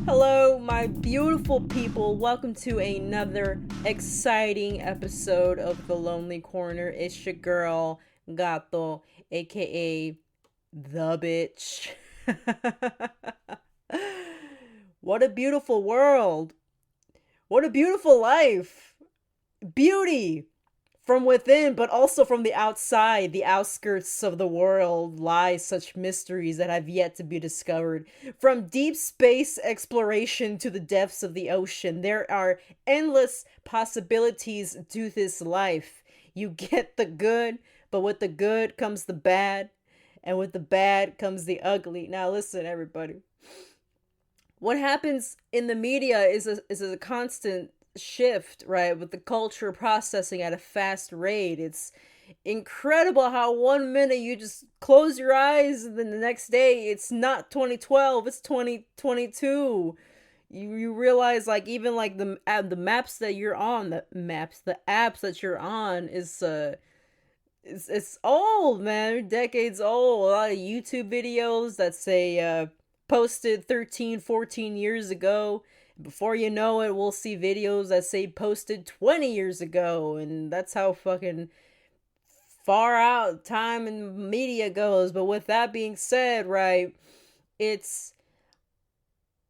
Hello, my beautiful people. Welcome to another exciting episode of The Lonely Corner. It's your girl, Gato, aka The Bitch. What a beautiful world. What a beautiful life. Beauty from within, but also from the outside, the outskirts of the world, lie such mysteries that have yet to be discovered. From deep space exploration to the depths of the ocean, there are endless possibilities to this life. You get the good, but with the good comes the bad, and with the bad comes the ugly. Now, listen, everybody. What happens in the media is a constant shift, right? With the culture processing at a fast rate. It's incredible how 1 minute you just close your eyes and then the next day it's not 2012, it's 2022. You realize like even like the maps that you're on, the apps that you're on is it's old, man. They're decades old. A lot of YouTube videos that say posted 13, 14 years ago. Before you know it, we'll see videos that say posted 20 years ago. And that's how fucking far out time and media goes. But with that being said, right, it's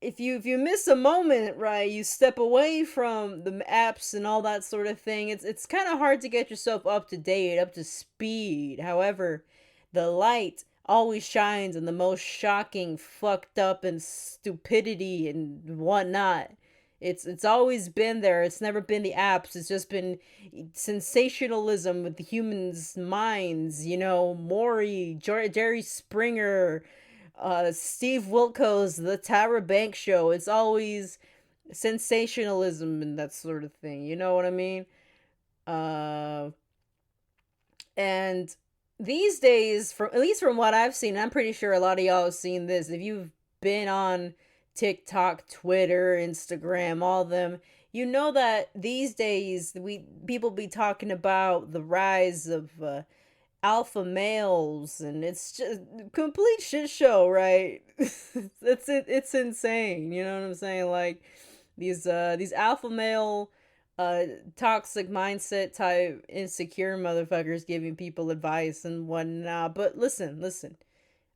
if you miss a moment, right, you step away from the apps and all that sort of thing. It's kind of hard to get yourself up to date, up to speed. However, the light always shines in the most shocking, fucked up, and stupidity and whatnot. It's always been there. It's never been the apps. It's just been sensationalism with the humans' minds. You know, Maury, Jerry Springer, Steve Wilkos, the Tyra Banks show. It's always sensationalism and that sort of thing. You know what I mean? Uh, and these days, from at least from what I've seen, I'm pretty sure a lot of y'all have seen this. If you've been on TikTok, Twitter, Instagram, all of them, you know that these days we people be talking about the rise of alpha males, and it's just complete shit show, right? That's it. It's insane. You know what I'm saying? Like these alpha male uh toxic mindset type insecure motherfuckers giving people advice and whatnot. But listen,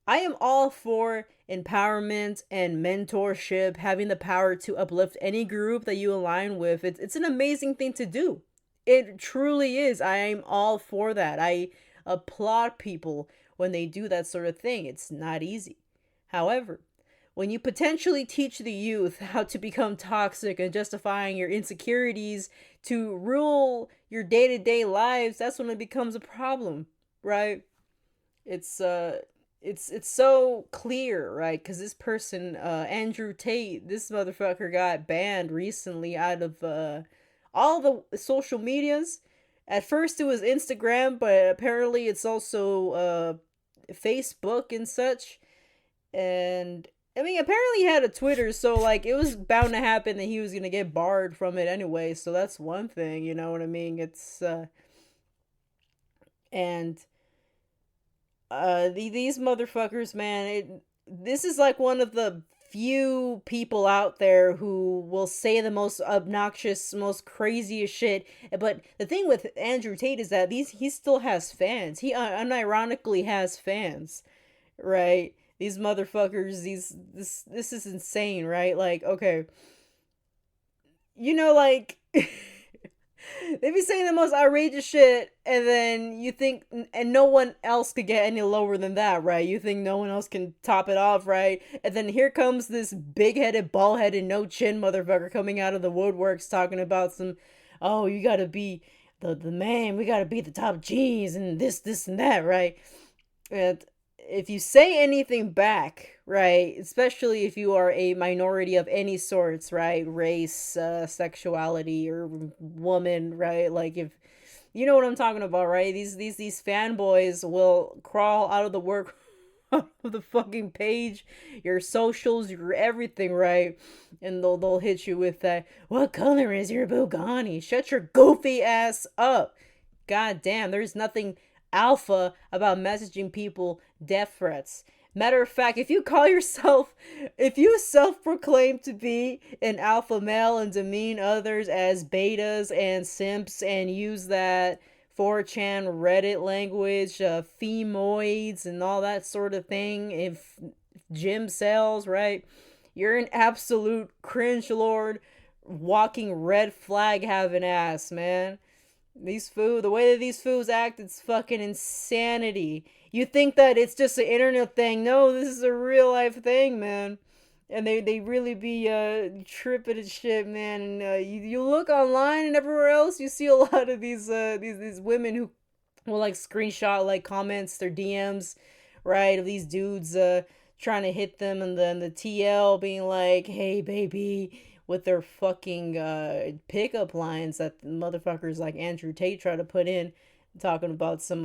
I am all for empowerment and mentorship, having the power to uplift any group that you align with. It's an amazing thing to do. It truly is. I am all for that. I applaud people when they do that sort of thing. It's not easy. However, when you potentially teach the youth how to become toxic and justifying your insecurities to rule your day-to-day lives, that's when it becomes a problem, right? It's it's so clear, right? Because this person, Andrew Tate, this motherfucker got banned recently out of all the social medias. At first it was Instagram, but apparently it's also Facebook and such. And I mean, apparently he had a Twitter, so like it was bound to happen that he was gonna get barred from it anyway. So that's one thing, you know what I mean? It's and these motherfuckers, man, this is like one of the few people out there who will say the most obnoxious, most craziest shit. But the thing with Andrew Tate is that he still has fans. He unironically has fans, right? These motherfuckers, this is insane, right? Like, okay, you know, like they be saying the most outrageous shit, and then you think, and no one else could get any lower than that, right? You think no one else can top it off, right? And then here comes this big headed, bald headed, no chin motherfucker coming out of the woodworks talking about some, oh, you gotta be the man, we gotta be the top G's, and this, and that, right? And if you say anything back, right, especially if you are a minority of any sorts, right, race, sexuality, or woman, right, like if you know what I'm talking about, right? These fanboys will crawl out of the work of the fucking page, your socials, your everything, right? And they'll hit you with that. What color is your Bugatti? Shut your goofy ass up. God damn, there's nothing alpha about messaging people death threats. Matter of fact, if you self-proclaim to be an alpha male and demean others as betas and simps and use that 4chan Reddit language, femoids and all that sort of thing, if gym sells, right? You're an absolute cringe lord, walking red flag having ass, man. The way that these fools act, it's fucking insanity. You think that it's just an internet thing? No, this is a real life thing, man. And they really be tripping and shit, man. And you look online and everywhere else, you see a lot of these women who will like screenshot like comments, their DMs, right, of these dudes trying to hit them, and then the TL being like, "Hey, baby," with their fucking pickup lines that motherfuckers like Andrew Tate try to put in, talking about some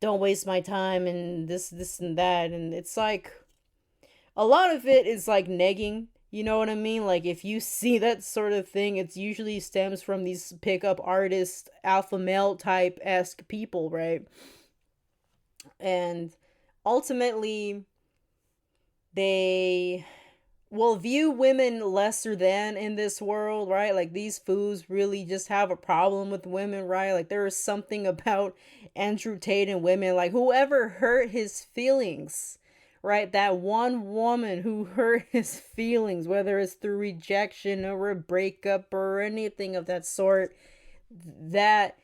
don't waste my time and this and that, and it's like a lot of it is like negging. You know what I mean? Like if you see that sort of thing, it's usually stems from these pickup artist, alpha male type esque people, right? And ultimately, they will view women lesser than in this world, right? Like these fools really just have a problem with women, right? Like there is something about Andrew Tate and women, like whoever hurt his feelings, right? That one woman who hurt his feelings, whether it's through rejection or a breakup or anything of that sort, that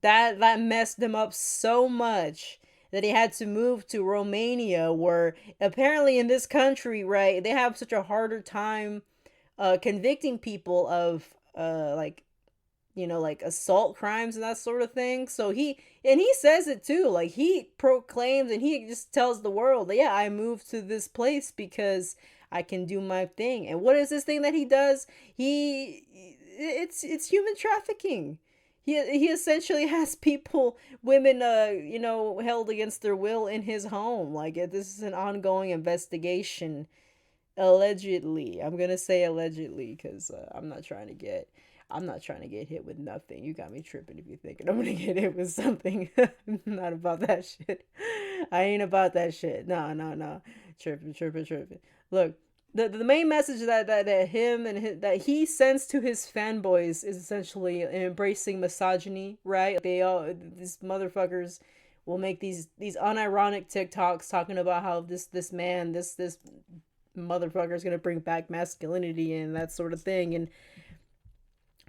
that messed him up so much that he had to move to Romania, where apparently in this country, right, they have such a harder time convicting people of like, you know, like assault crimes and that sort of thing. So he says it too, like he proclaims and he just tells the world, yeah, I moved to this place because I can do my thing. And what is this thing that he does? It's human trafficking. He essentially has people, women, you know, held against their will in his home. Like this is an ongoing investigation, allegedly. I'm gonna say allegedly because I'm not trying to get hit with nothing. You got me tripping if you're thinking I'm gonna get hit with something. Not about that shit. I ain't about that shit. No, no, no. Tripping. Look, the main message that him and that he sends to his fanboys is essentially embracing misogyny, right? They all these motherfuckers will make these unironic TikToks talking about how this man this motherfucker is gonna bring back masculinity and that sort of thing, and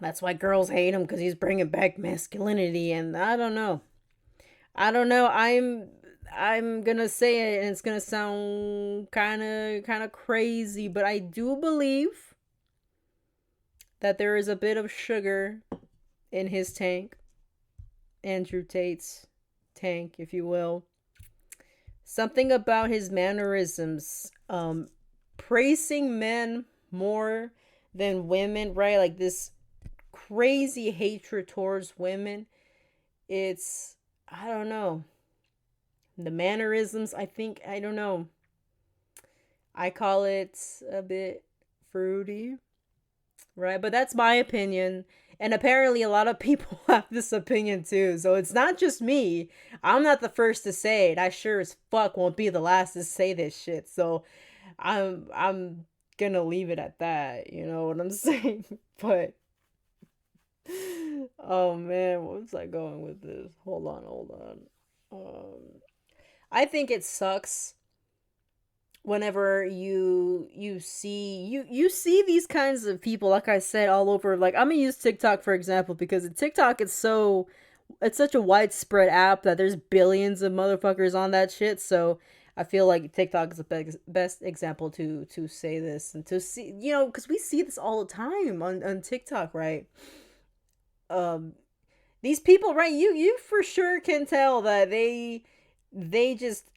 that's why girls hate him because he's bringing back masculinity. And I don't know. I'm gonna say it, and it's gonna sound kind of crazy, but I do believe that there is a bit of sugar in his tank, Andrew Tate's tank, if you will. Something about his mannerisms, praising men more than women, right? Like this crazy hatred towards women. It's, I don't know, the mannerisms, I don't know, I call it a bit fruity, right? But that's my opinion, and apparently a lot of people have this opinion too, so it's not just me. I'm not the first to say it. I sure as fuck won't be the last to say this shit, so I'm gonna leave it at that, you know what I'm saying? But oh man, what was I going with this? Hold on. I think it sucks whenever you see these kinds of people, like I said, all over. Like I'm gonna use TikTok for example, because TikTok it's such a widespread app that there's billions of motherfuckers on that shit. So I feel like TikTok is the best example to say this and to see, you know, because we see this all the time on TikTok, right? um these people, right, you for sure can tell that they just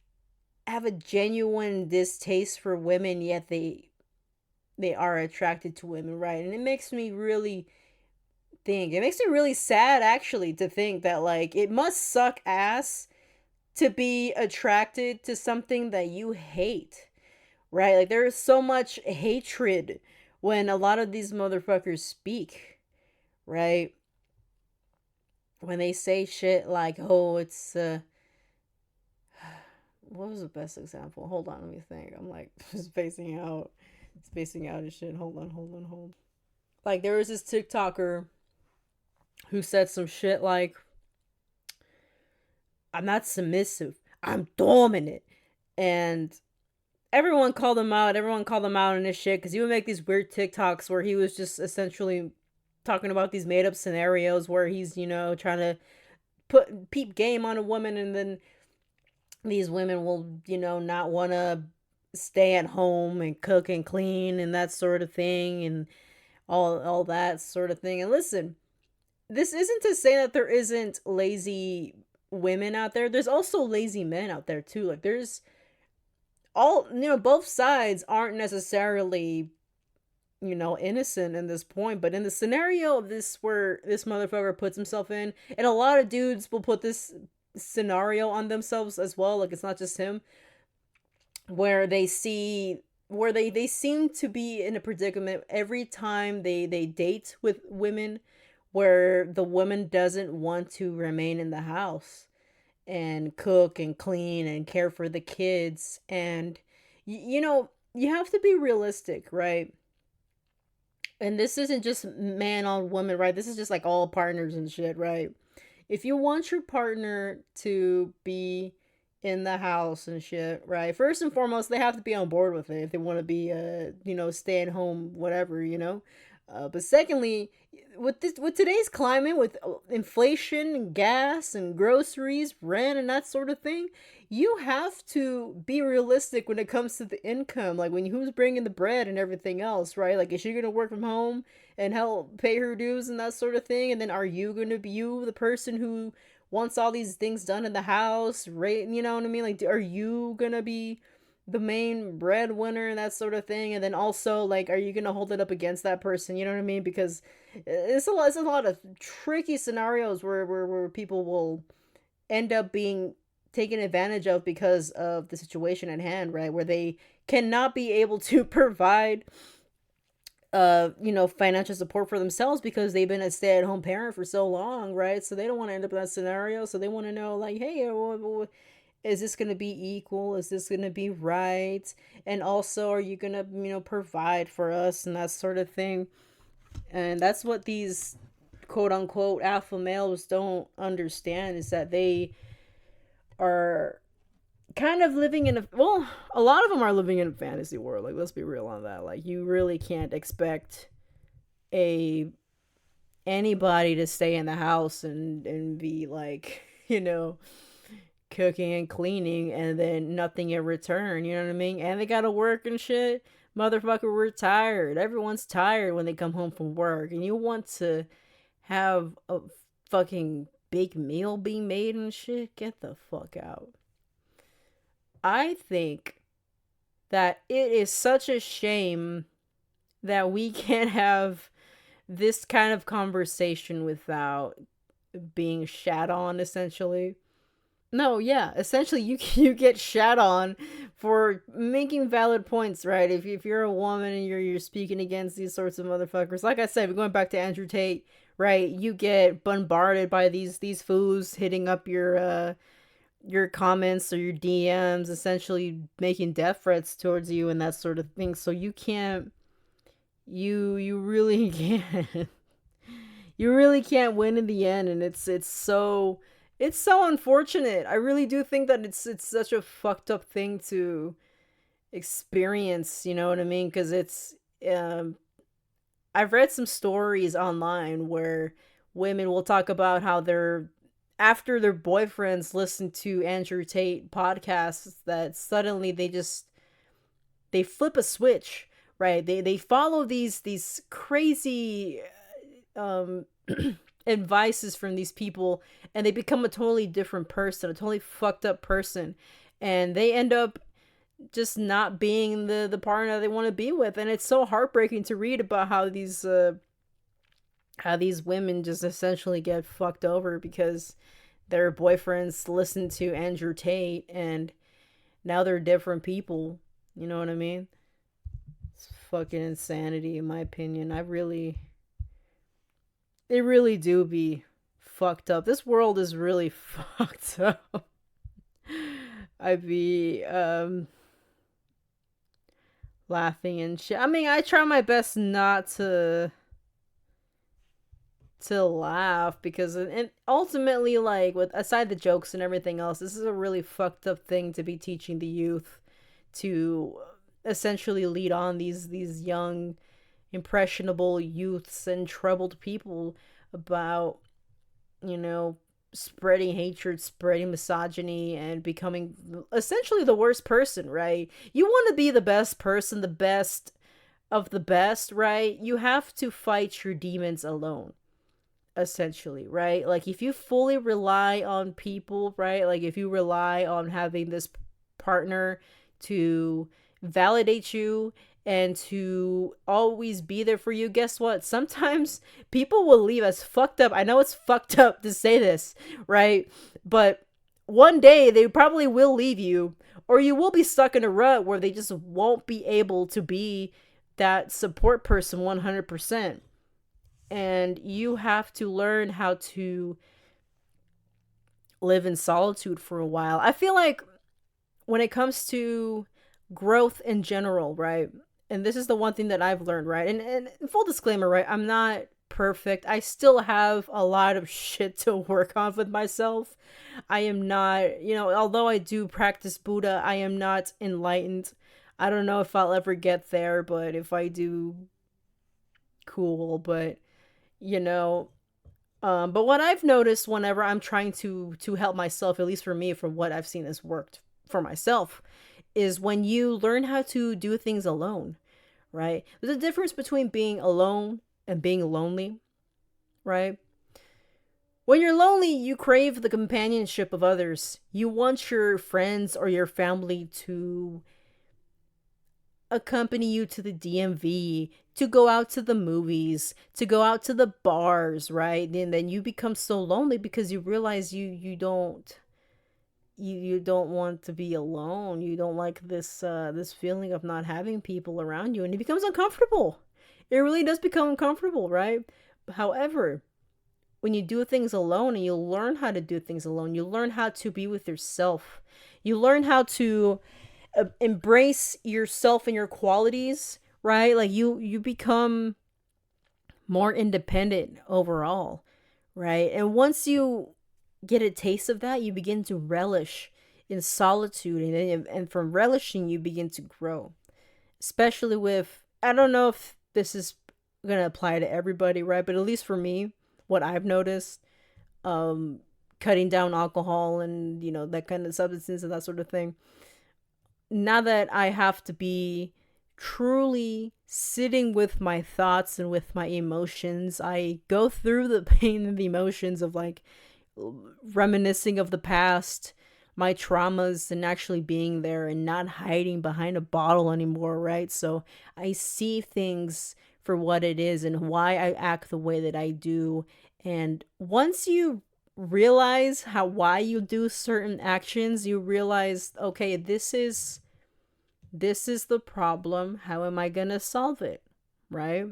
have a genuine distaste for women, yet they are attracted to women, right? And it makes me really sad actually to think that like it must suck ass to be attracted to something that you hate, right? Like there is so much hatred when a lot of these motherfuckers speak, right? When they say shit like, "Oh, it's what was the best example? Hold on, let me think. I'm like spacing out and shit. Hold on. Like there was this TikToker who said some shit like, "I'm not submissive. I'm dominant," and everyone called him out. Everyone called him out on this shit because he would make these weird TikToks where he was just essentially talking about these made up scenarios where he's, trying to put peep game on a woman, and then these women will, not want to stay at home and cook and clean and that sort of thing, and all that sort of thing. And listen, this isn't to say that there isn't lazy women out there. There's also lazy men out there too. Like there's all, both sides aren't necessarily, innocent in this point, but in the scenario of this where this motherfucker puts himself in, and a lot of dudes will put this scenario on themselves as well, like it's not just him, where they seem to be in a predicament every time they date with women, where the woman doesn't want to remain in the house and cook and clean and care for the kids. And you have to be realistic, right? And this isn't just man on woman, right? This is just like all partners and shit, right? If you want your partner to be in the house and shit, right? First and foremost, they have to be on board with it if they want to be stay at home, whatever, but secondly, with today's climate, with inflation and gas and groceries, rent and that sort of thing, you have to be realistic when it comes to the income. Like who's bringing the bread and everything else, right? Like is she gonna work from home and help pay her dues and that sort of thing? And then are you gonna be the person who wants all these things done in the house, right? You know what I mean? Like are you gonna be the main breadwinner and that sort of thing? And then also, like, are you gonna hold it up against that person? You know what I mean? Because it's a lot of tricky scenarios where people will end up being taken advantage of because of the situation at hand, right? Where they cannot be able to provide financial support for themselves because they've been a stay-at-home parent for so long, right? So they don't want to end up in that scenario. So they want to know, like, hey, is this going to be equal? Is this going to be right? And also, are you going to, provide for us and that sort of thing? And that's what these quote unquote alpha males don't understand, is that they are kind of living in a lot of them are living in a fantasy world. Like, let's be real on that. Like, you really can't expect anybody to stay in the house and be like, cooking and cleaning and then nothing in return, you know what I mean? And they gotta work and shit. Motherfucker, we're tired. Everyone's tired when they come home from work, and you want to have a fucking big meal being made and shit? Get the fuck out. I think that it is such a shame that we can't have this kind of conversation without being shat on, essentially. No, yeah. Essentially, you get shat on for making valid points, right? If you're a woman and you're speaking against these sorts of motherfuckers, like I said, going back to Andrew Tate, right? You get bombarded by these foos hitting up your comments or your DMs, essentially making death threats towards you and that sort of thing. So you can't, you really can't, you really can't win in the end, and it's so unfortunate. I really do think that it's such a fucked up thing to experience, you know what I mean? Because I've read some stories online where women will talk about how they're, after their boyfriends listen to Andrew Tate podcasts, that suddenly they flip a switch, right? They follow these crazy advices from these people, and they become a totally different person, a totally fucked up person, and they end up just not being the partner they want to be with. And it's so heartbreaking to read about how these women just essentially get fucked over because their boyfriends listen to Andrew Tate, and now they're different people. You know what I mean? It's fucking insanity, in my opinion. They really do be fucked up. This world is really fucked up. I'd be laughing and shit. I mean, I try my best not to laugh because and ultimately, like, with aside the jokes and everything else, this is a really fucked up thing to be teaching the youth, to essentially lead on these young impressionable youths and troubled people about, you know, spreading hatred, spreading misogyny, and becoming essentially the worst person, right? You want to be the best person, the best of the best, right? You have to fight your demons alone, essentially, right? Like, if you fully rely on people, right? Like, if you rely on having this partner to validate you and to always be there for you, guess what? Sometimes people will leave us fucked up. I know it's fucked up to say this, right? But one day they probably will leave you, or you will be stuck in a rut where they just won't be able to be that support person 100%. And you have to learn how to live in solitude for a while. I feel like when it comes to growth in general, right? And this is the one thing that I've learned, right? And full disclaimer, right? I'm not perfect. I still have a lot of shit to work on with myself. I am not, although I do practice Buddha, I am not enlightened. I don't know if I'll ever get there, but if I do, cool. But you know, but what I've noticed whenever I'm trying to help myself, at least for me, from what I've seen has worked for myself, is when you learn how to do things alone, right? There's a difference between being alone and being lonely, right? When you're lonely, you crave the companionship of others. You want your friends or your family to accompany you to the DMV, to go out to the movies, to go out to the bars, right? And then you become so lonely because you realize you don't want to be alone. You don't like this feeling of not having people around you, and it becomes uncomfortable. It really does become uncomfortable, right? However, when you do things alone and you learn how to do things alone, you learn how to be with yourself. You learn how to embrace yourself and your qualities, right? Like, you become more independent overall, right? And once you get a taste of that, you begin to relish in solitude, and from relishing you begin to grow. Especially with, I don't know if this is going to apply to everybody, right? But at least for me, what I've noticed, um cutting down alcohol and that kind of substances and that sort of thing, now that I have to be truly sitting with my thoughts and with my emotions, I go through the pain and the emotions of, like, reminiscing of the past, my traumas, and actually being there and not hiding behind a bottle anymore, right? So I see things for what it is and why I act the way that I do. And once you realize why you do certain actions, you realize, okay, this is the problem. How am I going to solve it? Right?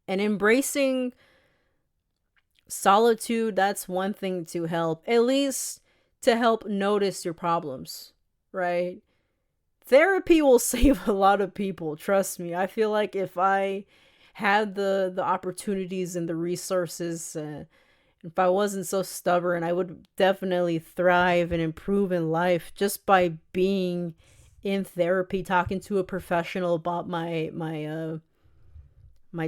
And embracing solitude, that's one thing to help, at least to help notice your problems, right? Therapy will save a lot of people, trust me. I feel like if I had the opportunities and the resources, if I wasn't so stubborn, I would definitely thrive and improve in life just by being in therapy, talking to a professional about my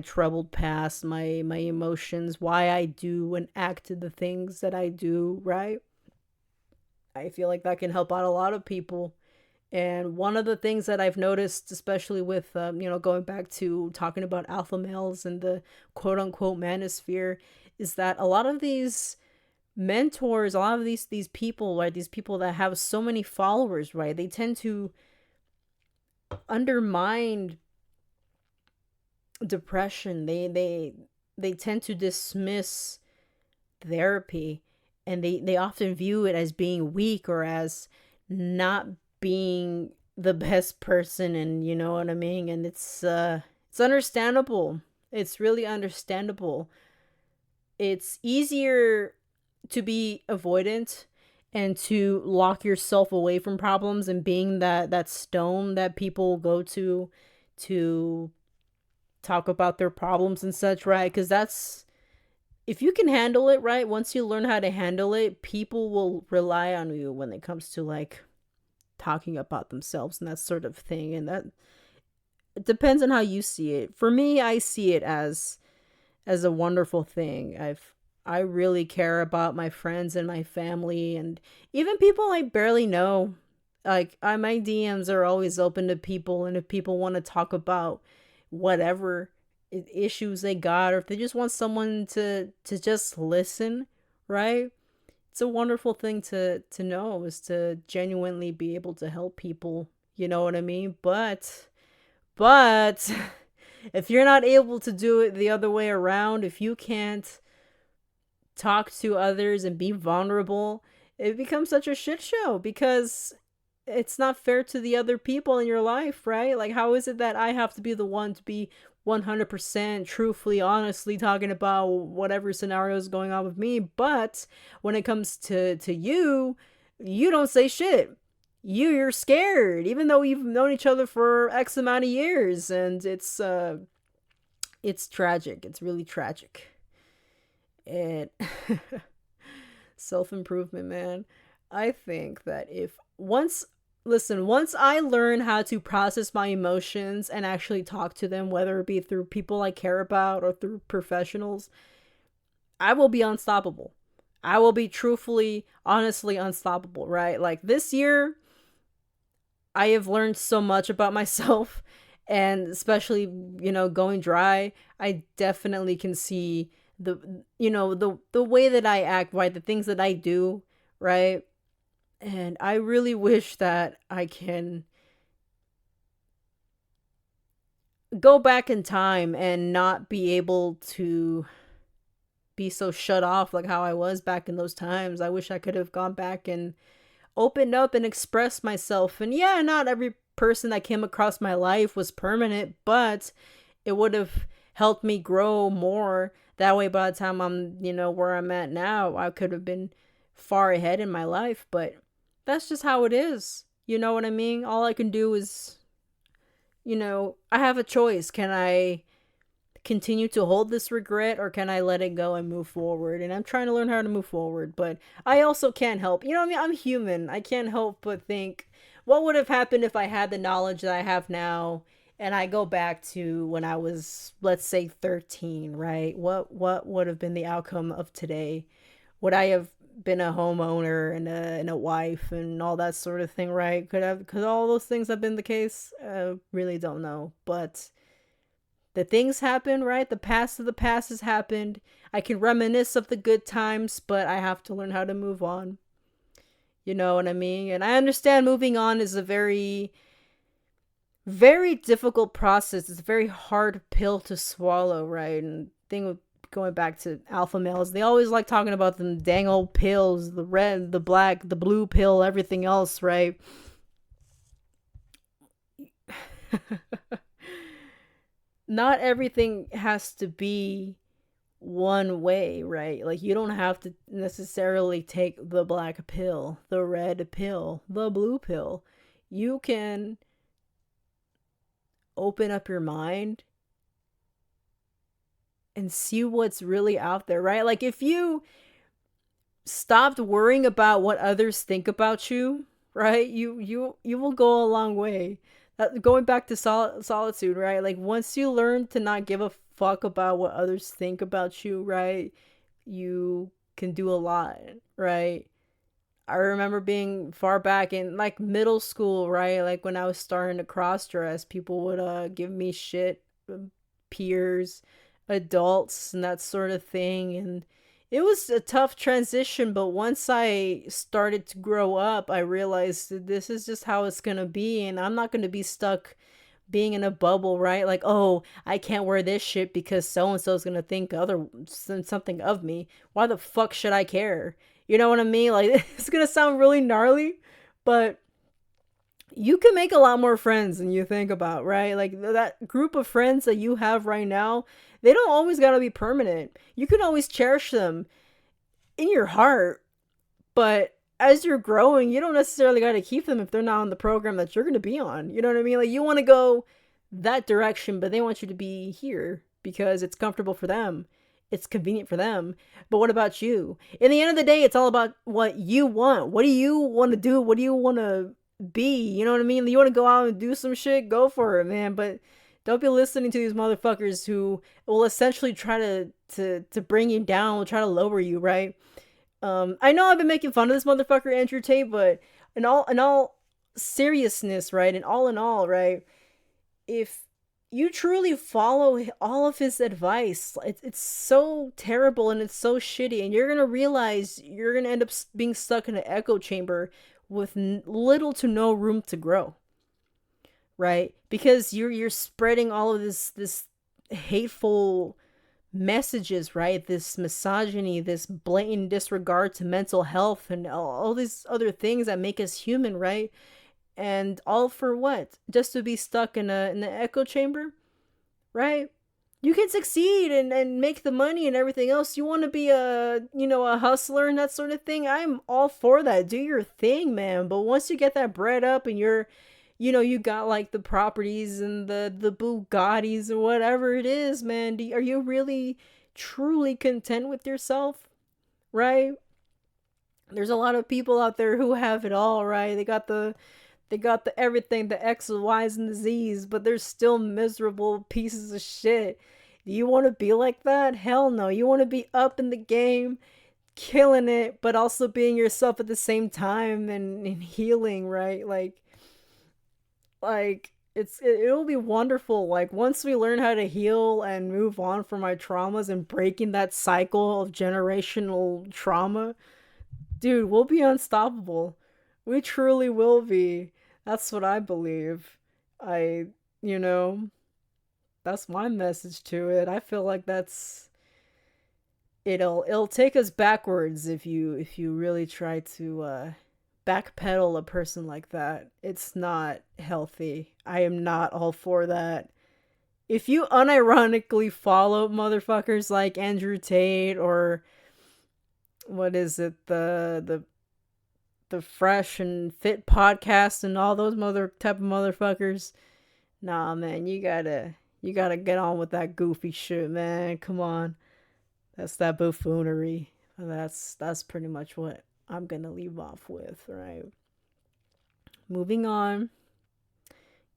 troubled past, my emotions, why I do and act the things that I do, right? I feel like that can help out a lot of people. And one of the things that I've noticed, especially with, going back to talking about alpha males and the quote unquote manosphere, is that a lot of these mentors, a lot of these people, right, these people that have so many followers, right, they tend to undermine depression. They tend to dismiss therapy, and they often view it as being weak or as not being the best person, and you know what I mean. And it's understandable. It's really understandable. It's easier to be avoidant and to lock yourself away from problems and being that stone that people go to talk about their problems and such, right? Because that's, if you can handle it, right, once you learn how to handle it, people will rely on you when it comes to like talking about themselves and that sort of thing. And that, it depends on how you see it. For me, I see it as a wonderful thing. I really care about my friends and my family and even people I barely know. Like, my DMs are always open to people, and if people want to talk about whatever issues they got, or if they just want someone to just listen, right? It's a wonderful thing to know, is to genuinely be able to help people. You know what I mean? But if you're not able to do it the other way around, if you can't talk to others and be vulnerable, it becomes such a shit show because it's not fair to the other people in your life, right? Like, how is it that I have to be the one to be 100% truthfully, honestly talking about whatever scenario is going on with me, but when it comes to you, you don't say shit. You're scared, even though you've known each other for X amount of years, and it's tragic. It's really tragic. And self improvement, man. I think that if once, listen, once I learn how to process my emotions and actually talk to them, whether it be through people I care about or through professionals, I will be unstoppable. I will be truthfully, honestly unstoppable, right? Like this year, I have learned so much about myself, and especially, going dry, I definitely can see the way that I act, right? The things that I do, right? And I really wish that I can go back in time and not be able to be so shut off like how I was back in those times. I wish I could have gone back and opened up and expressed myself. And yeah, not every person that came across my life was permanent, but it would have helped me grow more. That way, by the time I'm, where I'm at now, I could have been far ahead in my life. But that's just how it is. You know what I mean? All I can do is, I have a choice. Can I continue to hold this regret, or can I let it go and move forward? And I'm trying to learn how to move forward, but I also can't help, what I mean? I'm human. I can't help but think, what would have happened if I had the knowledge that I have now, and I go back to when I was, let's say, 13, right? What would have been the outcome of today? Would I have been a homeowner and a wife and all that sort of thing, right? Could all those things have been the case? Really don't know, but the things happen, right? The past of the past has happened. I can reminisce of the good times, but I have to learn how to move on. You know what I mean? And I understand moving on is a very, very difficult process. It's a very hard pill to swallow, right? And thing with going back to alpha males, they always like talking about them dang old pills, the red, the black, the blue pill, everything else, right? Not everything has to be one way, right? Like, you don't have to necessarily take the black pill, the red pill, the blue pill. You can open up your mind and see what's really out there, right? Like, if you stopped worrying about what others think about you, right? You will go a long way. Going back to solitude, right? Like, once you learn to not give a fuck about what others think about you, right? You can do a lot, right? I remember being far back in like middle school, right? Like when I was starting to cross dress, people would give me shit, peers, adults, and that sort of thing. And it was a tough transition, but once I started to grow up, I realized that this is just how it's gonna be, and I'm not gonna be stuck being in a bubble, right? Like, oh, I can't wear this shit because so and so is gonna think something of me. Why the fuck should I care? You know what I mean? Like, it's gonna sound really gnarly, but you can make a lot more friends than you think about, right? Like, that group of friends that you have right now, they don't always gotta be permanent. You can always cherish them in your heart, but as you're growing, you don't necessarily got to keep them if they're not on the program that you're going to be on. You know what I mean? Like, you want to go that direction, but they want you to be here because it's comfortable for them. It's convenient for them. But what about you? In the end of the day, it's all about what you want. What do you want to do? What do you want to be? You know what I mean? You want to go out and do some shit? Go for it, man. But don't be listening to these motherfuckers who will essentially try to bring you down, will try to lower you, right? I know I've been making fun of this motherfucker Andrew Tate, but in all seriousness, right? And all in all, right? If you truly follow all of his advice, it's so terrible and it's so shitty, and you're gonna realize you're gonna end up being stuck in an echo chamber with little to no room to grow, right? Because you're spreading all of this hateful messages, right? This misogyny, this blatant disregard to mental health, and all these other things that make us human, right? And all for what? Just to be stuck in an echo chamber, right? You can succeed and make the money and everything else. You want to be a hustler and that sort of thing. I'm all for that. Do your thing, man. But once you get that bread up and you got like the properties and the Bugattis or whatever it is, man. Are you really truly content with yourself, right? There's a lot of people out there who have it all, right? They got the everything, the X, the Y's, and the Z's, but they're still miserable pieces of shit. Do you want to be like that? Hell no. You want to be up in the game, killing it, but also being yourself at the same time and healing, right? Like it'll be wonderful. Like, once we learn how to heal and move on from our traumas and breaking that cycle of generational trauma, dude, we'll be unstoppable. We truly will be. That's what I believe. I, you know, that's my message to it. I feel like that's it'll take us backwards if you really try to backpedal a person like that. It's not healthy. I am not all for that. If you unironically follow motherfuckers like Andrew Tate, or what is it, the Fresh and Fit podcast and all those mother type of motherfuckers, nah, man, you gotta get on with that goofy shit, man. Come on, that's that buffoonery. That's pretty much what I'm gonna leave off with, right? Moving on.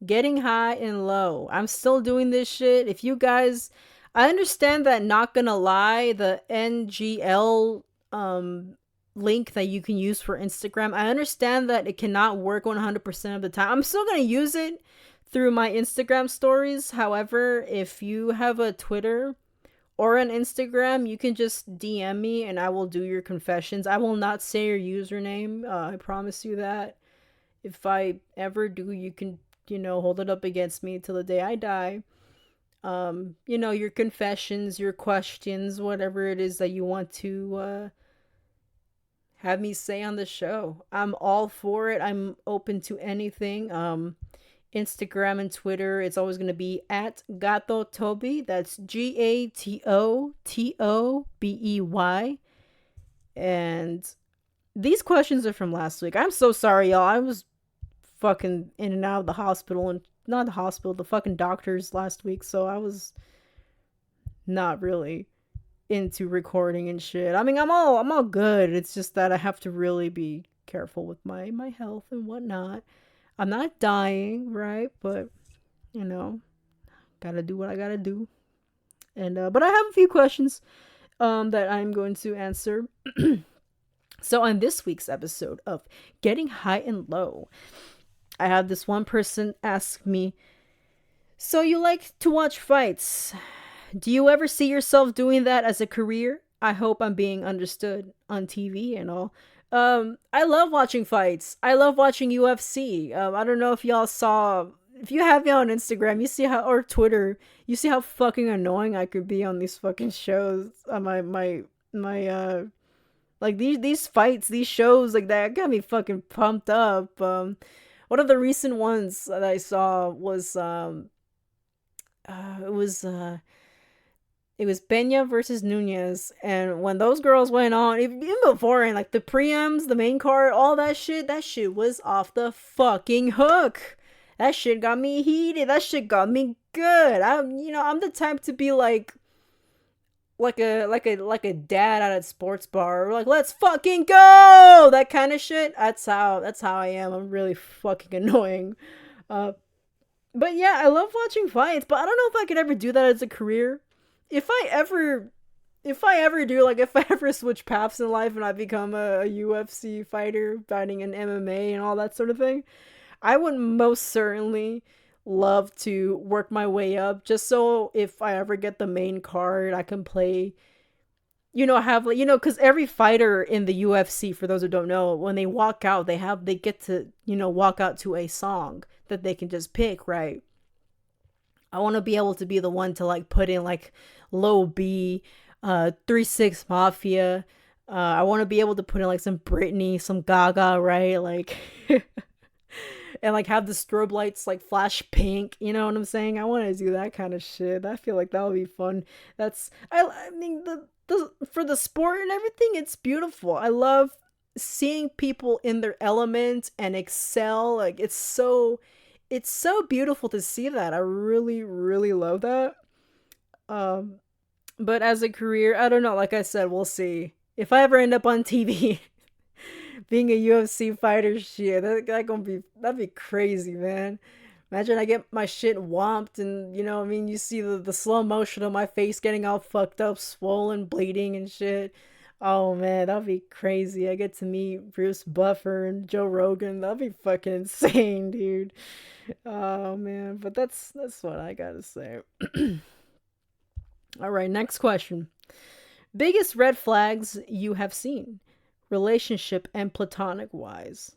Getting high and low. I'm still doing this shit. If you guys, I understand that, not gonna lie, the NGL link that you can use for Instagram, I understand that it cannot work 100% of the time. I'm still gonna use it through my Instagram stories. However, if you have a Twitter or an Instagram, you can just DM me and I will do your confessions. I will not say your username. I promise you that. If I ever do, you can, hold it up against me till the day I die. Your confessions, your questions, whatever it is that you want to have me say on the show. I'm all for it. I'm open to anything. Instagram and Twitter, it's always going to be at Gato Toby. That's GATOTOBEY. And these questions are from last week. I'm so sorry, y'all. I was fucking in and out of the hospital, and not the hospital, the fucking doctors last week. So I was not really into recording and shit. I mean, I'm all good. It's just that I have to really be careful with my health and whatnot. I'm not dying, right? But gotta do what I gotta do. And but I have a few questions that I'm going to answer. So on this week's episode of Getting High and Low, I had this one person ask me, so you like to watch fights? Do you ever see yourself doing that as a career? I hope I'm being understood on TV and all. I love watching fights. I love watching UFC. I don't know if y'all saw, if you have me on Instagram, you see how, or Twitter, you see how fucking annoying I could be on these fucking shows. My like these fights, these shows like that got me fucking pumped up. One of the recent ones that I saw was it was It was Benya versus Nunez, and when those girls went on, even before, and like the preams, the main card, all that shit was off the fucking hook. That shit got me heated. That shit got me good. I'm the type to be like a dad at a sports bar. Like, let's fucking go, that kind of shit. That's how I am. I'm really fucking annoying. Uh, but yeah, I love watching fights, but I don't know if I could ever do that as a career. If I ever if I ever do, like, if I ever switch paths in life and I become a UFC fighter, fighting in MMA and all that sort of thing, I would most certainly love to work my way up just so if I ever get the main card, I can play, have, like, because every fighter in the UFC, for those who don't know, when they walk out, they get to, walk out to a song that they can just pick, right? I want to be able to be the one to, like, put in, like, Low B, 3 6 Mafia. I want to be able to put in, like, some Britney, some Gaga, right? Like, and, like, have the strobe lights, like, flash pink. You know what I'm saying? I want to do that kind of shit. I feel like that would be fun. I mean, for the sport and everything, it's beautiful. I love seeing people in their element and excel. Like, it's so beautiful to see that. I really, really love that. Um, but as a career, I don't know. Like I said, we'll see. If I ever end up on TV being a UFC fighter, shit, that'd be crazy, man. Imagine I get my shit whomped, and I mean, you see the slow motion of my face getting all fucked up, swollen, bleeding and shit. Oh man, that'd be crazy. I get to meet Bruce Buffer and Joe Rogan. That'd be fucking insane, dude. Oh man, but that's what I gotta say. All right, next question. Biggest red flags you have seen, relationship and platonic wise.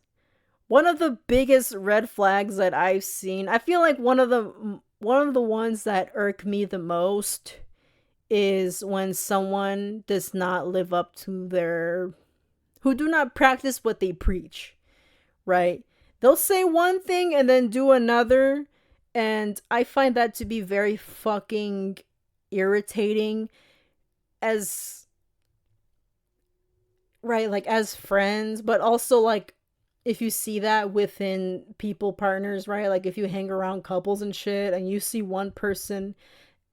One of the biggest red flags that I've seen, I feel like one of the ones that irk me the most is when someone does not live up to who do not practice what they preach, right? They'll say one thing and then do another, and I find that to be very fucking irritating, as right, like, as friends, but also, like, if you see that within people partners, right? Like, if you hang around couples and shit and you see one person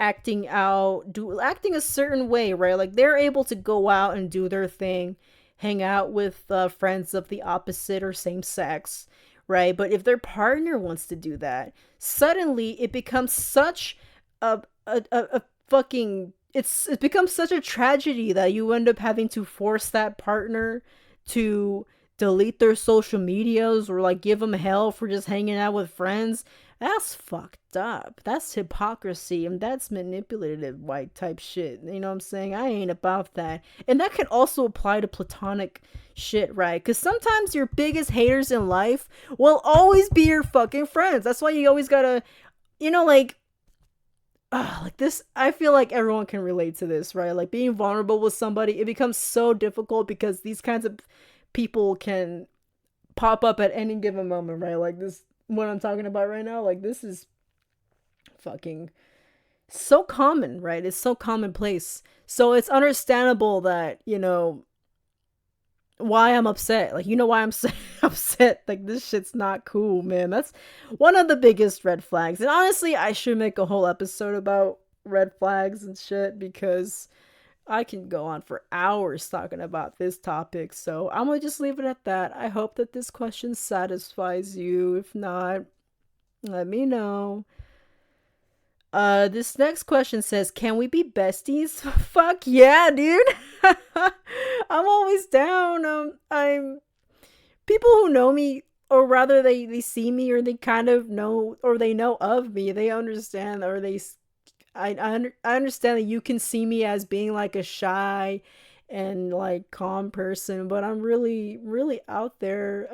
acting a certain way, right? Like, they're able to go out and do their thing, hang out with friends of the opposite or same sex, right? But if their partner wants to do that, suddenly it becomes such a fucking it becomes such a tragedy that you end up having to force that partner to delete their social medias, or, like, give them hell for just hanging out with friends. That's fucked up. That's hypocrisy, and that's manipulative white type shit. You know what I'm saying? I ain't about that. And that can also apply to platonic shit, right? Because sometimes your biggest haters in life will always be your fucking friends. That's why you always gotta, like, like this. I feel like everyone can relate to this, right? Like, being vulnerable with somebody, it becomes so difficult because these kinds of people can pop up at any given moment, right? Like, this, what I'm talking about right now, like, this is fucking so common, right? It's so commonplace. So it's understandable that, why I'm upset. Like, why I'm upset. Like, this shit's not cool, man. That's one of the biggest red flags. And honestly, I should make a whole episode about red flags and shit, because I can go on for hours talking about this topic. So I'm gonna just leave it at that. I hope that this question satisfies you. If not, let me know. This next question says, can we be besties? Fuck yeah, dude. I'm always down. I'm People who know me, or rather they see me, or they kind of know, or they know of me, they understand, or I understand that you can see me as being, like, a shy and, like, calm person, but I'm really, really out there.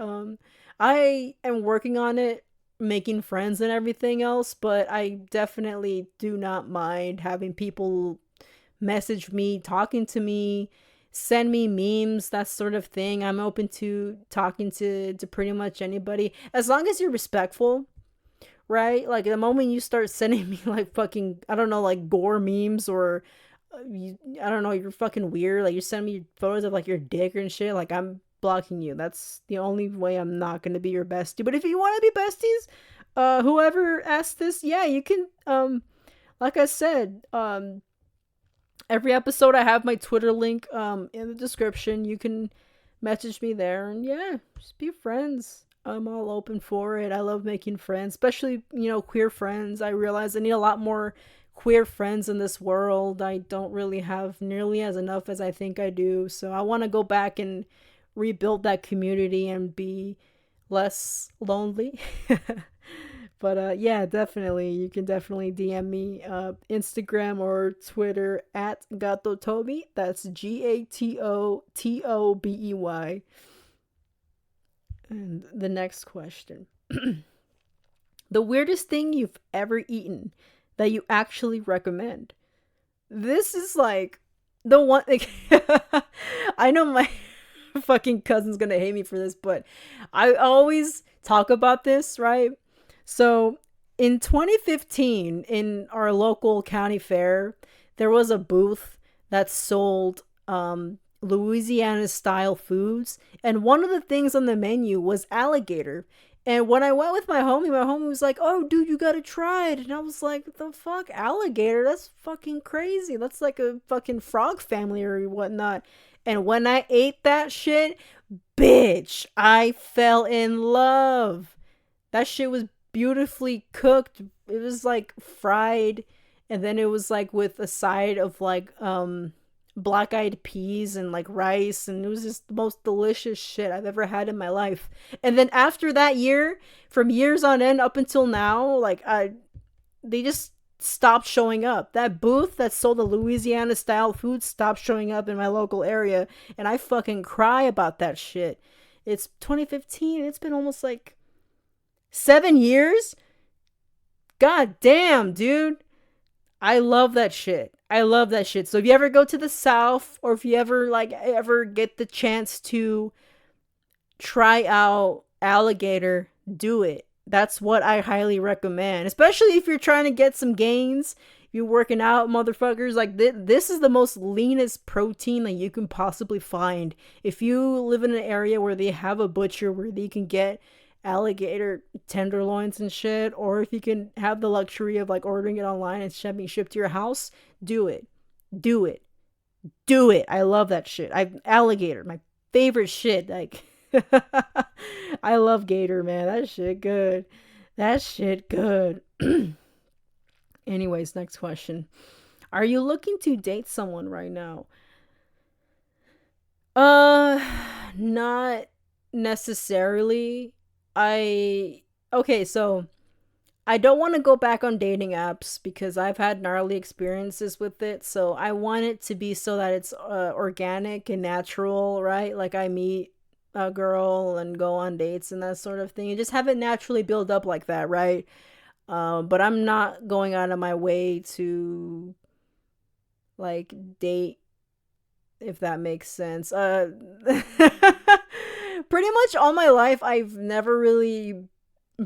I am working on it, making friends and everything else, but I definitely do not mind having people message me, talking to me, send me memes, that sort of thing. I'm open to talking to pretty much anybody, as long as you're respectful, right? Like, the moment you start sending me, like, fucking, I don't know, like, gore memes, or I don't know, you're fucking weird. Like, you send me photos of like your dick and shit. Like, I'm blocking you. That's the only way I'm not gonna be your bestie. But if you want to be besties, whoever asked this, yeah, you can. Like I said, every episode I have my Twitter link in the description. You can message me there, and yeah, just be friends. I'm all open for it. I love making friends, especially, queer friends. I realize I need a lot more queer friends in this world. I don't really have nearly as enough as I think I do. So I want to go back and rebuild that community and be less lonely. But yeah, definitely. You can definitely DM me Instagram or Twitter at Gatotobi. That's GATOTOBEY. And the next question. The weirdest thing you've ever eaten that you actually recommend. This is like the one. Like, I know my fucking cousin's gonna hate me for this, but I always talk about this, right? So in 2015, in our local county fair, there was a booth that sold Louisiana style foods, and one of the things on the menu was alligator. And when I went with my homie was like, "Oh, dude, you gotta try it." And I was like, "The fuck, alligator? That's fucking crazy. That's like a fucking frog family or whatnot." And when I ate that shit, bitch, I fell in love. That shit was beautifully cooked. It was like fried, and then it was like with a side of like black eyed peas and like rice, and it was just the most delicious shit I've ever had in my life. And then after that year, from years on end up until now, like they just stopped showing up. That booth that sold the Louisiana style food stopped showing up in my local area, and I fucking cry about that shit. It's 2015. It's been almost like 7 years. God damn, dude. I love that shit. I love that shit. So if you ever go to the South, or if you ever ever get the chance to try out alligator, do it. That's what I highly recommend. Especially if you're trying to get some gains. If you're working out, motherfuckers. Like, this is the most leanest protein that you can possibly find. If you live in an area where they have a butcher where they can get alligator tenderloins and shit, or if you can have the luxury of like ordering it online and being shipped to your house, do it. Do it. Do it. I love that shit. Alligator, my favorite shit. Like, I love gator, man. That shit good. That shit good. Anyways, next question. Are you looking to date someone right now? Uh, not necessarily. I Okay, so I don't want to go back on dating apps because I've had gnarly experiences with it. So I want it to be so that it's organic and natural, right? Like, I meet a girl and go on dates and that sort of thing, and just have it naturally build up like that, right? But I'm not going out of my way to like date, if that makes sense. Pretty much all my life, I've never really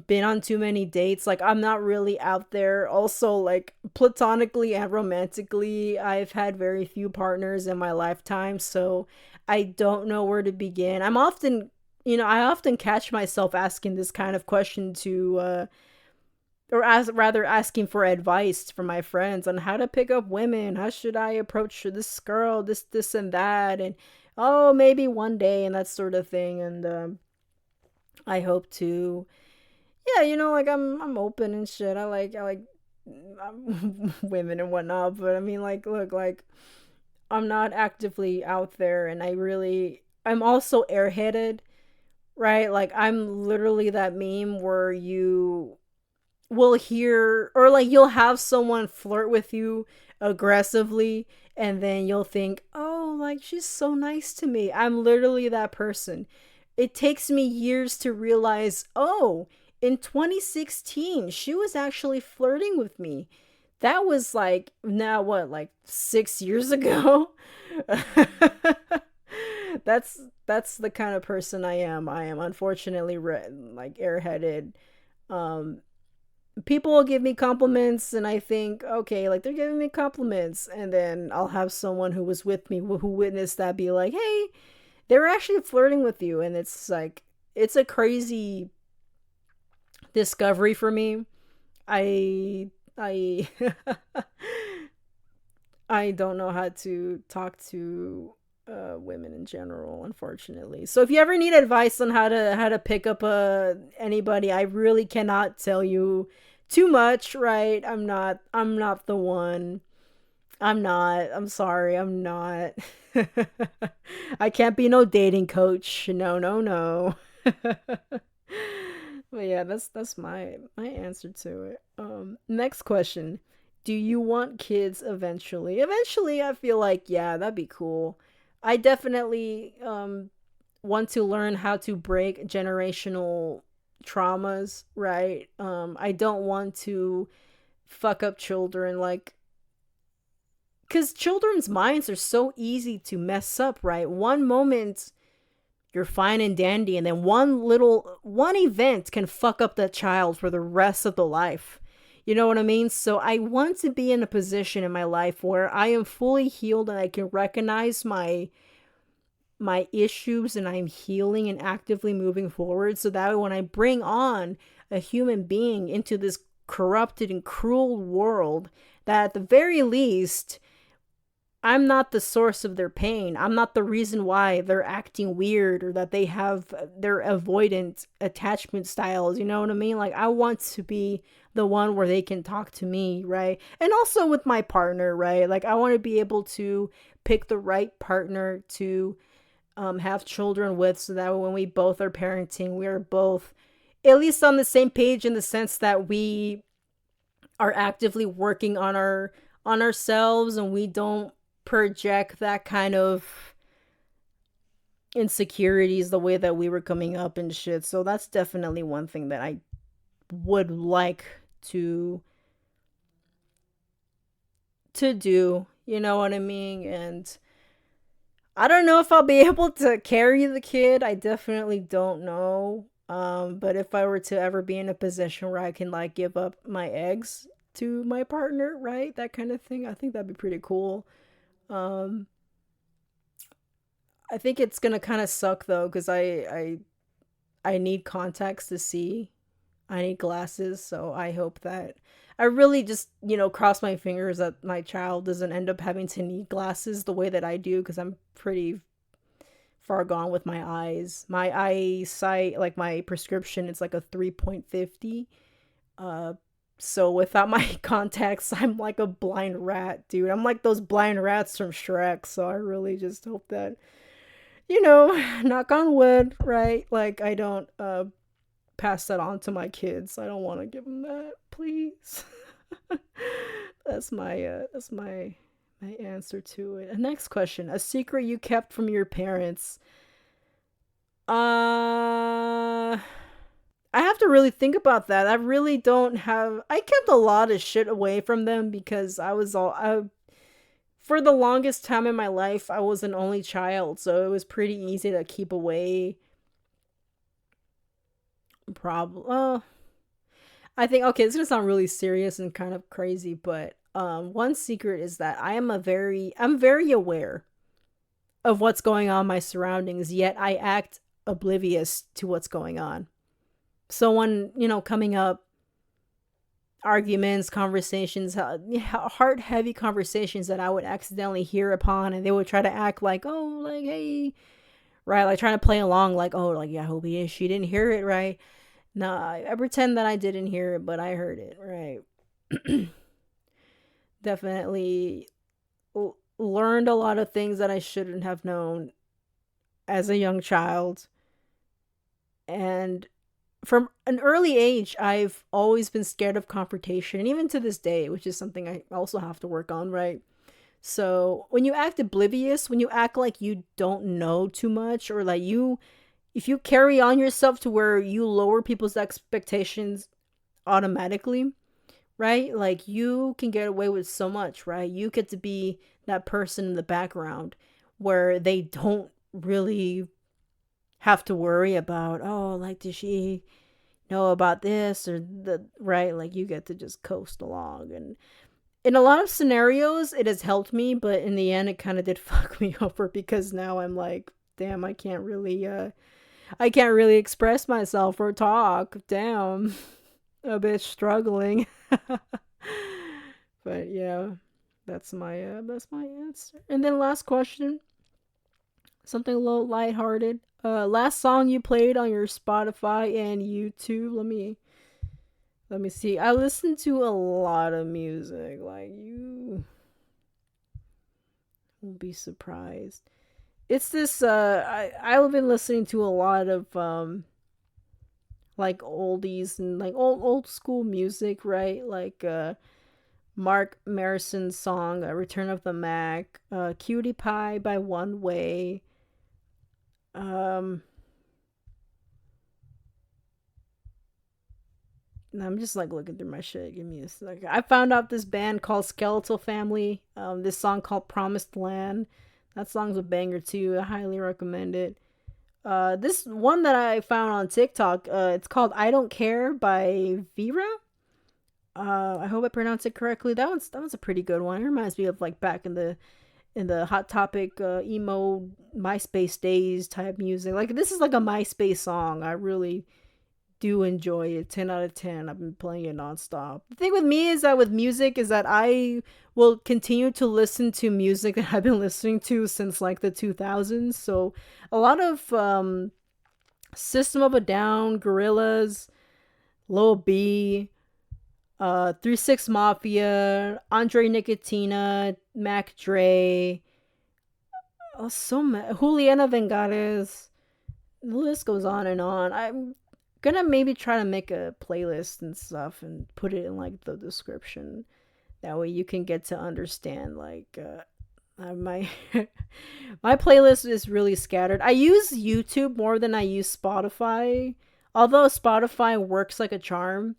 been on too many dates. Like, I'm not really out there. Also, like, platonically and romantically, I've had very few partners in my lifetime, so I don't know where to begin. I often catch myself asking this kind of question to or as rather asking for advice from my friends on how to pick up women. How should I approach this girl, this and that, and oh, maybe one day, and that sort of thing. And I hope to, yeah, like, I'm open and shit. I like women and whatnot, but I mean, like, look, like, I'm not actively out there, and I'm also airheaded, right? Like, I'm literally that meme where you will hear, or like, you'll have someone flirt with you aggressively, and then you'll think, "Oh, like, she's so nice to me." I'm literally that person. It takes me years to realize, "Oh, in 2016, she was actually flirting with me." That was like, now what, like 6 years ago? that's the kind of person I am. I am unfortunately like airheaded. Um people will give me compliments and I think, okay, like they're giving me compliments, and then I'll have someone who was with me who witnessed that be like, "Hey, they were actually flirting with you." And it's like it's a crazy discovery for me. I I don't know how to talk to women in general, unfortunately. So if you ever need advice on how to pick up anybody, I really cannot tell you too much, right? I'm not the one. I'm not. I'm sorry. I'm not. I can't be no dating coach. No, no, no. But yeah, that's my answer to it. Next question. Do you want kids eventually? Eventually, I feel like yeah, that'd be cool. I definitely want to learn how to break generational traumas, right? I don't want to fuck up children like cuz children's minds are so easy to mess up, right? One moment you're fine and dandy, and then one event can fuck up that child for the rest of the life. You know what I mean? So I want to be in a position in my life where I am fully healed and I can recognize my issues and I'm healing and actively moving forward, so that when I bring on a human being into this corrupted and cruel world, that at the very least I'm not the source of their pain. I'm not the reason why they're acting weird or that they have their avoidant attachment styles. You know what I mean? Like, I want to be the one where they can talk to me, right? And also with my partner, right? Like, I want to be able to pick the right partner to have children with, so that when we both are parenting, we are both at least on the same page in the sense that we are actively working on ourselves and we don't project that kind of insecurities the way that we were coming up and shit. So that's definitely one thing that I would like to do, you know what I mean? And I don't know if I'll be able to carry the kid. I definitely don't know. But if I were to ever be in a position where I can like give up my eggs to my partner, right? That kind of thing. I think that'd be pretty cool. Um, I think it's gonna kind of suck though, because I need contacts to see. I need glasses, so I hope that I really just cross my fingers that my child doesn't end up having to need glasses the way that I do, because I'm pretty far gone with my eyes. My eyesight, like my prescription, it's like a 3.50. Uh, so without my contacts, I'm like a blind rat, dude. I'm like those blind rats from Shrek. So I really just hope that knock on wood, right? Like I don't pass that on to my kids. I don't want to give them that, please. That's my answer to it. Next question: a secret you kept from your parents. Uh I have to really think about that. I really don't have. I kept a lot of shit away from them because for the longest time in my life, I was an only child, so it was pretty easy to keep away. Problem. I think okay, it's gonna sound really serious and kind of crazy, but one secret is that I'm very aware of what's going on in my surroundings, yet I act oblivious to what's going on. So when coming up arguments, conversations, heart heavy conversations that I would accidentally hear upon, and they would try to act like, oh, like, hey, right, like trying to play along, like, oh, like, yeah, hope she didn't hear it, right? Nah, I pretend that I didn't hear it, but I heard it, right? Definitely learned a lot of things that I shouldn't have known as a young child. And from an early age, I've always been scared of confrontation, and even to this day, which is something I also have to work on, right? So when you act oblivious, when you act like you don't know too much, or like if you carry on yourself to where you lower people's expectations automatically, right? Like you can get away with so much, right? You get to be that person in the background where they don't really have to worry about, oh, like, did she know about this or the right. Like you get to just coast along, and in a lot of scenarios, it has helped me. But in the end, it kind of did fuck me over because now I'm like, damn, I can't really express myself or talk. Damn, a bit struggling. But yeah, that's my answer. And then last question, something a little lighthearted. Last song you played on your Spotify and YouTube. Let me see. I listen to a lot of music. Like you will be surprised. It's this I've been listening to a lot of like oldies and like old school music, right? Like Mark Marison's song Return of the Mac, Cutie Pie by One Way. Um and I'm just like looking through my shit. Give me a second. I found out this band called Skeletal Family. This song called Promised Land. That song's a banger too. I highly recommend it. This one that I found on TikTok, it's called I Don't Care by Vera. I hope I pronounced it correctly. That one's a pretty good one. It reminds me of like back in the Hot Topic emo MySpace days type music. Like this is like a MySpace song. I really do enjoy it. 10 out of 10. I've been playing it nonstop. The thing with me is that with music is that I will continue to listen to music that I've been listening to since like the 2000s. So a lot of System of a Down, Gorillaz, Lil B, 3 6 Mafia, Andre Nicotina, Mac Dre, Juliana Vengares. The list goes on and on. I'm gonna maybe try to make a playlist and stuff and put it in like the description. That way you can get to understand like my my playlist is really scattered. I use YouTube more than I use Spotify. Although Spotify works like a charm,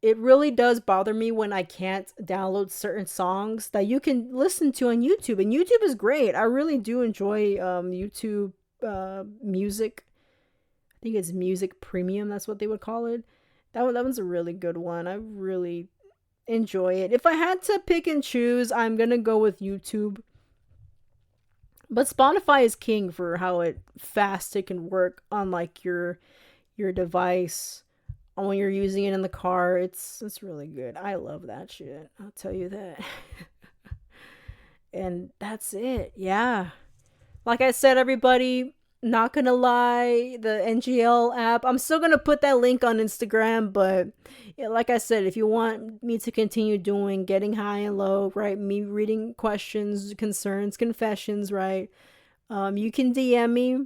it really does bother me when I can't download certain songs that you can listen to on YouTube. And YouTube is great. I really do enjoy YouTube music. I think it's Music Premium. That's what they would call it. That one's a really good one. I really enjoy it. If I had to pick and choose, I'm gonna go with YouTube. But Spotify is king for how fast it can work on like your device when you're using it in the car. It's really good. I love that shit. I'll tell you that. And that's it. Yeah. Like I said, everybody, not gonna lie, the NGL app, I'm still gonna put that link on Instagram, but yeah, like I said, if you want me to continue doing Getting High and Low, right, me reading questions, concerns, confessions, right, you can DM me,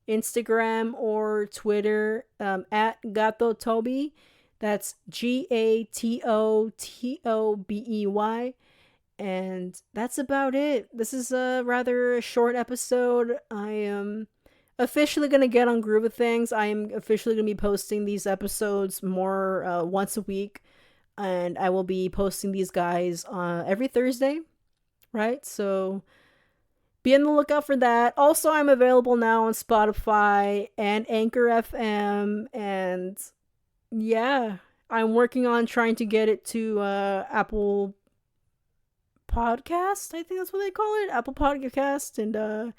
Instagram or Twitter, at Gato Toby. That's GATOTOBEY. And that's about it. This is a rather short episode. I am officially going to get on groove of things. I am officially going to be posting these episodes more once a week. And I will be posting these guys every Thursday, right? So be on the lookout for that. Also, I'm available now on Spotify and Anchor FM. And yeah, I'm working on trying to get it to Apple Podcast. I think that's what they call it. Apple Podcast and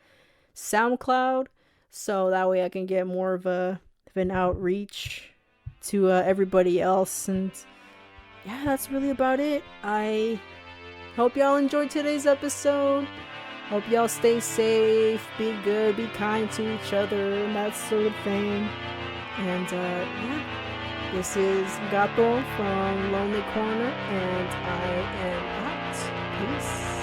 SoundCloud. So that way I can get more of an outreach to everybody else. And yeah, that's really about it. I hope y'all enjoyed today's episode. Hope y'all stay safe, be good, be kind to each other, and that sort of thing. And yeah, this is Gato from Lonely Corner, and I am out. Peace.